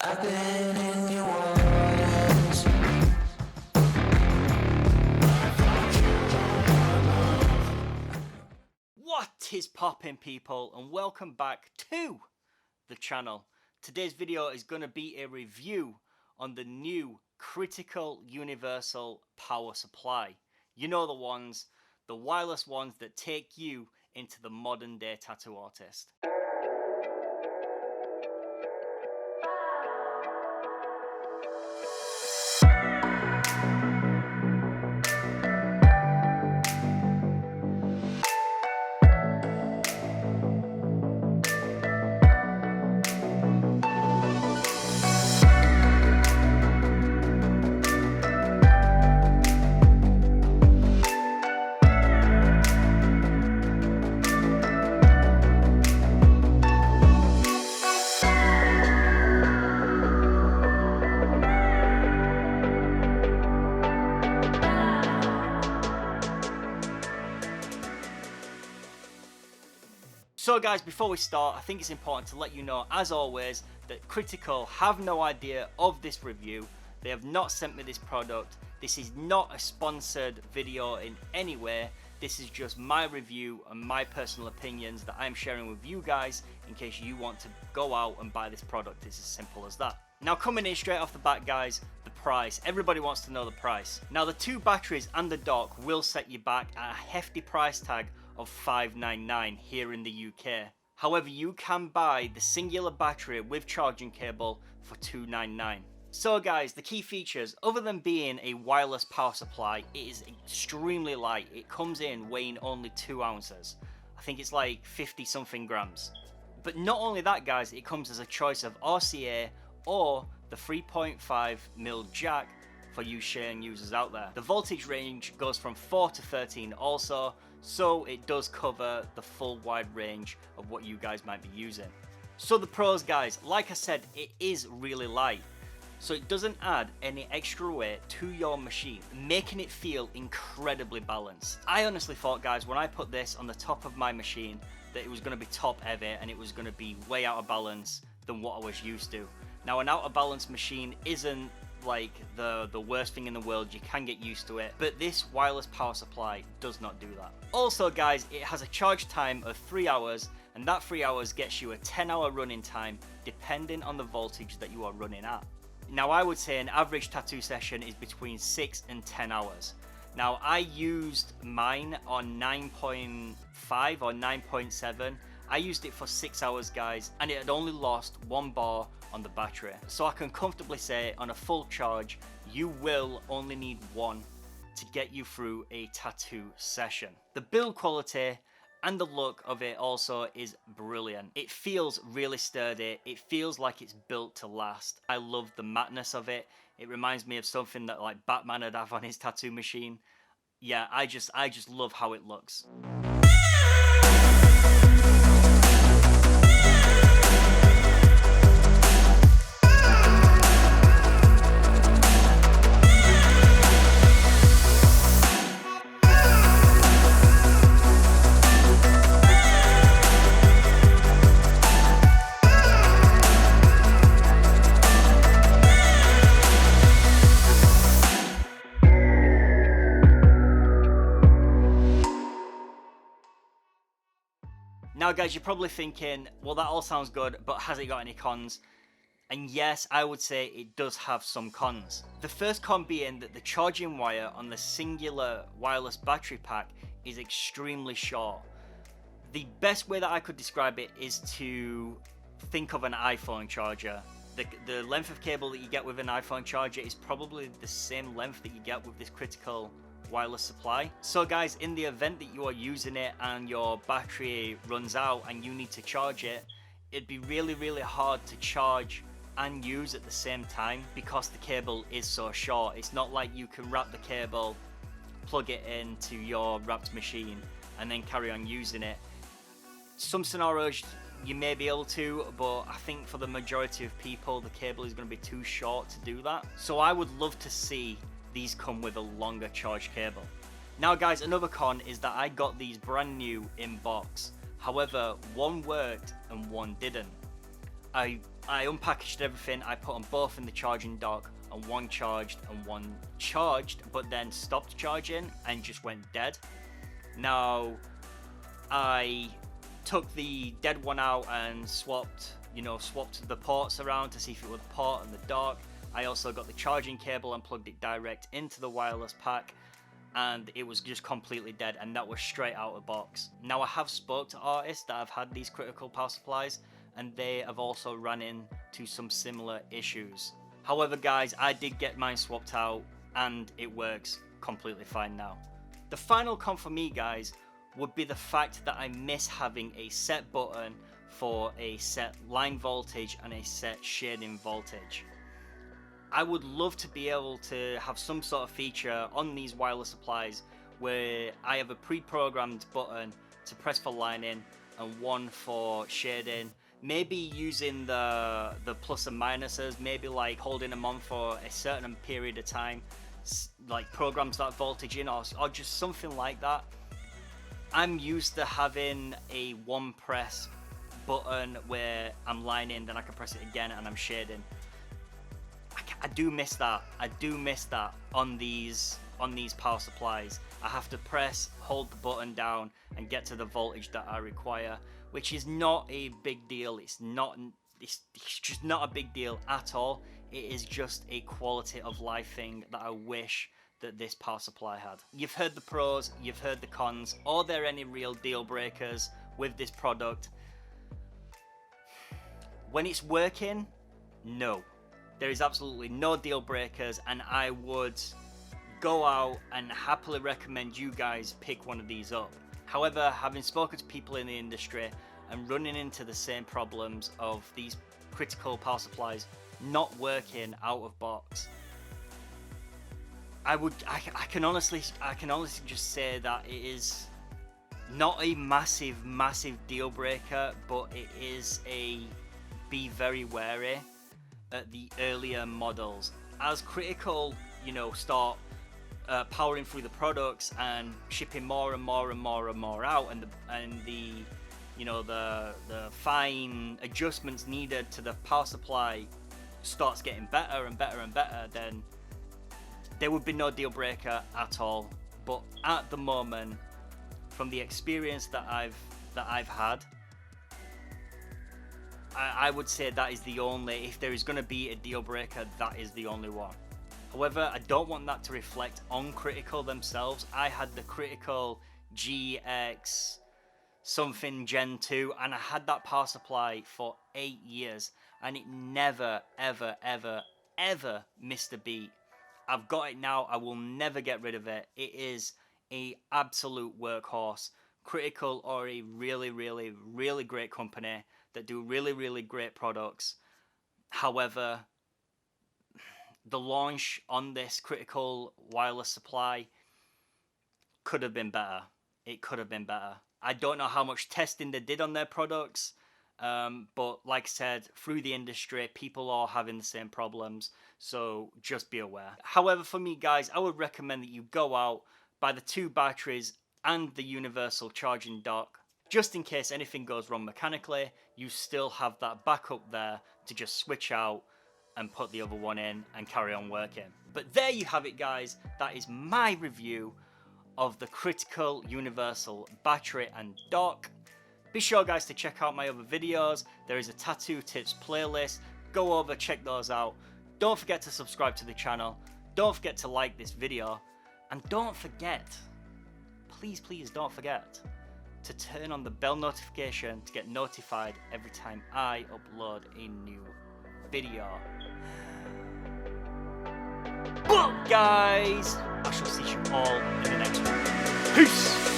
I've been in New Orleans. What is poppin', people, and welcome back to the channel. Today's video is going to be a review on the new critical universal power supply. You know, the ones, the wireless ones that take you into the modern day tattoo artist. So guys, before we start, I think it's important to let you know, as always, that Critical have no idea of this review. They have not sent me this product. This is not a sponsored video in any way. This is just my review and my personal opinions that I'm sharing with you guys in case you want to go out and buy this product. It's as simple as that. Now, coming in straight off the bat, guys, the price. Everybody wants to know the price. Now, the two batteries and the dock will set you back at a hefty price tag of $599 here in the UK. However, you can buy the singular battery with charging cable for $299. So guys, the key features, other than being a wireless power supply, it is extremely light. It comes in weighing only 2 ounces. I think it's like 50 something grams. But not only that, guys, it comes as a choice of RCA or the 3.5mm jack for you sharing users out there. The voltage range goes from 4 to 13 also, so it does cover the full wide range of what you guys might be using. So the pros, guys, like I said, it is really light, so it doesn't add any extra weight to your machine, making it feel incredibly balanced. I honestly thought, guys, when I put this on the top of my machine, that it was going to be top heavy and it was going to be way out of balance than what I was used to. Now, an out of balance machine isn't like the worst thing in the world. You can get used to it, but this wireless power supply does not do that. Also, guys, it has a charge time of 3 hours, and that 3 hours gets you a 10-hour running time depending on the voltage that you are running at. Now, I would say an average tattoo session is between 6 and 10 hours. Now, I used mine on 9.5 or 9.7. I used it for 6 hours, guys, and it had only lost 1 bar on the battery. So I can comfortably say on a full charge, you will only need 1 to get you through a tattoo session. The build quality and the look of it also is brilliant. It feels really sturdy. It feels like it's built to last. I love the mattness of it. It reminds me of something that like Batman would have on his tattoo machine. Yeah, I just love how it looks. Now, guys, you're probably thinking, well, that all sounds good, but has it got any cons? And yes, I would say it does have some cons. The first con being that the charging wire on the singular wireless battery pack is extremely short. The best way that I could describe it is to think of an iPhone charger. The length of cable that you get with an iPhone charger is probably the same length that you get with this critical wireless supply. So guys, in the event that you are using it and your battery runs out and you need to charge it, it'd be really hard to charge and use at the same time because the cable is so short. It's not like you can wrap the cable, plug it into your wrapped machine and then carry on using it. Some scenarios you may be able to, but I think for the majority of people the cable is going to be too short to do that. So I would love to see these come with a longer charge cable. Now guys, another con is that I got these brand new in box. However, one worked and one didn't. I I unpackaged everything, I put them both in the charging dock, and one charged and one charged, but then stopped charging and just went dead. Now, I took the dead one out and swapped the ports around to see if it was the port and the dock. I also got the charging cable and plugged it direct into the wireless pack, and it was just completely dead, and that was straight out of the box. Now, I have spoke to artists that have had these critical power supplies, and they have also run into some similar issues. However, guys, I did get mine swapped out, and it works completely fine now. The final con for me, guys, would be the fact that I miss having a set button for a set line voltage and a set shading voltage. I would love to be able to have some sort of feature on these wireless supplies where I have a pre-programmed button to press for lining and one for shading. Maybe using the plus and minuses, maybe like holding them on for a certain period of time, like programs that voltage in, or just something like that. I'm used to having a one press button where I'm lining, then I can press it again and I'm shading. I do miss that. I do miss that on these power supplies. I have to press, hold the button down, and get to the voltage that I require, which is not a big deal. It's just not a big deal at all. It is just a quality of life thing that I wish that this power supply had. You've heard the pros, you've heard the cons. Are there any real deal breakers with this product? When it's working, no. There is absolutely no deal breakers, and I would go out and happily recommend you guys pick one of these up. However, having spoken to people in the industry and running into the same problems of these critical power supplies not working out of box, I can honestly just say that it is not a massive deal breaker, but it is a be very wary at the earlier models. As Critical, start powering through the products and shipping more and more out, and the fine adjustments needed to the power supply starts getting better and better, then there would be no deal breaker at all. But at the moment, from the experience that I've had, I would say that is the only, if there is going to be a deal breaker, that is the only one. However, I don't want that to reflect on Critical themselves. I had the Critical GX something Gen 2, and I had that power supply for 8 years, and it never ever missed a beat. I've got it now. I will never get rid of it. It is a absolute workhorse. Critical are a really great company that do really great products. However, the launch on this Critical wireless supply could have been better. It could have been better. I don't know how much testing they did on their products, but like I said, through the industry, people are having the same problems, so just be aware. However, for me, guys, I would recommend that you go out, buy the 2 batteries and the universal charging dock. Just in case anything goes wrong mechanically, you still have that backup there to just switch out and put the other one in and carry on working. But there you have it, guys. That is my review of the Critical Universal battery and dock. Be sure, guys, to check out my other videos. There is a tattoo tips playlist. Go over, check those out. Don't forget to subscribe to the channel. Don't forget to like this video. And don't forget, please don't forget, to turn on the bell notification to get notified every time I upload a new video. But guys, I shall see you all in the next one. Peace!